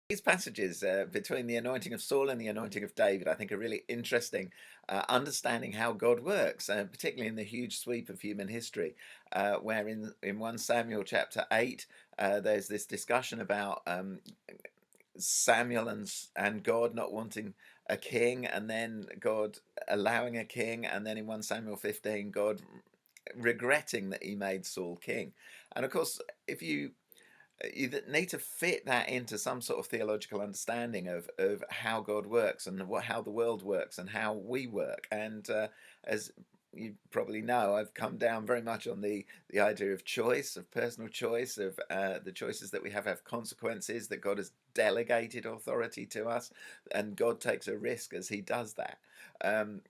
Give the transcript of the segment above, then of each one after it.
These passages between the anointing of Saul and the anointing of David, I think, are really interesting, understanding how God works, particularly in the huge sweep of human history, where in 1 Samuel chapter 8, there's this discussion about Samuel and God not wanting a king, and then God allowing a king, and then in 1 Samuel 15, God regretting that he made Saul king. And of course, if you need to fit that into some sort of theological understanding of how God works and how the world works and how we work. And as you probably know, I've come down very much on the idea of choice, of personal choice, of the choices that we have consequences, that God has delegated authority to us, and God takes a risk as he does that.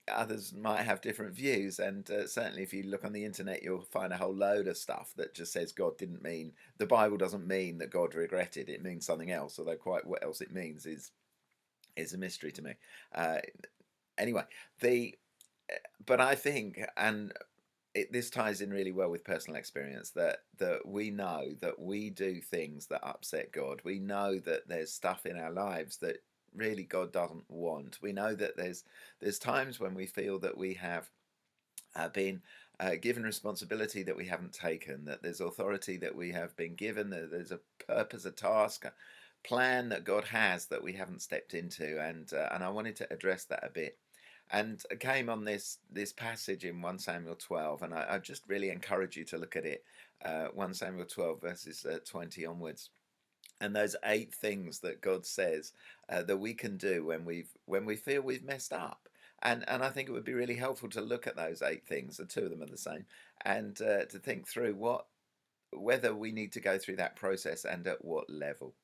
Others might have different views, and certainly if you look on the internet, you'll find a whole load of stuff that just says God didn't mean, the Bible doesn't mean that God regretted. It means something else, although quite what else it means is a mystery to me. Uh, anyway, the but I think, and this ties in really well with personal experience, that we know that we do things that upset God. We know that there's stuff in our lives that really God doesn't want. We know that there's times when we feel that we have been given responsibility that we haven't taken, that there's authority that we have been given, that there's a purpose, a task, a plan that God has that we haven't stepped into, and I wanted to address that a bit. And I came on this passage in 1 Samuel 12, and I just really encourage you to look at it. 1 Samuel 12 verses 20 onwards, and those 8 things that God says that we can do when we feel we've messed up. And I think it would be really helpful to look at those 8 things. The two of them are the same, and to think through whether we need to go through that process and at what level.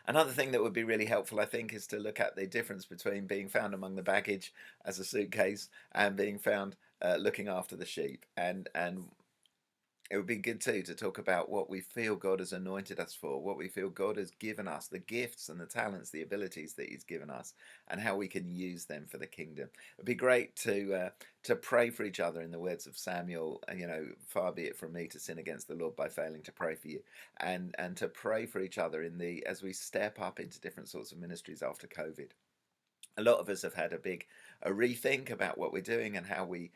Another thing that would be really helpful, I think, is to look at the difference between being found among the baggage as a suitcase and being found looking after the sheep. And it would be good too to talk about what we feel God has anointed us for, what we feel God has given us, the gifts and the talents, the abilities that He's given us, and how we can use them for the kingdom. It'd be great to pray for each other in the words of Samuel. Far be it from me to sin against the Lord by failing to pray for you, and to pray for each other as we step up into different sorts of ministries after COVID. A lot of us have had a rethink about what we're doing and how we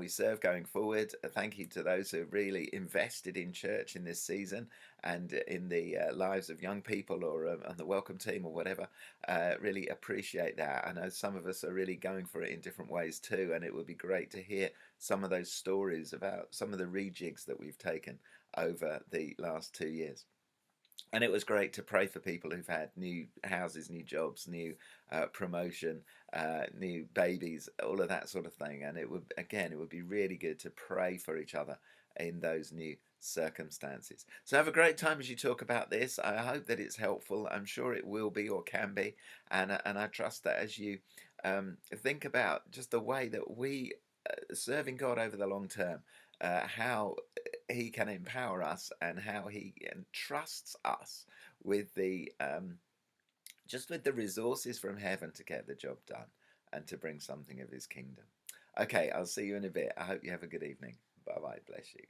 serve going forward. Thank you to those who have really invested in church in this season and in the lives of young people or on the welcome team or whatever. Really appreciate that. I know some of us are really going for it in different ways too, and it would be great to hear some of those stories about some of the rejigs that we've taken over the last 2 years. And it was great to pray for people who've had new houses, new jobs, new promotion, new babies, all of that sort of thing. And it would be really good to pray for each other in those new circumstances. So have a great time as you talk about this. I hope that it's helpful. I'm sure it will be or can be. And I trust that as you think about just the way that we serving God over the long term, how He can empower us and how He entrusts us with the just with the resources from heaven to get the job done and to bring something of His kingdom. Okay, I'll see you in a bit. I hope you have a good evening. Bye bye. Bless you.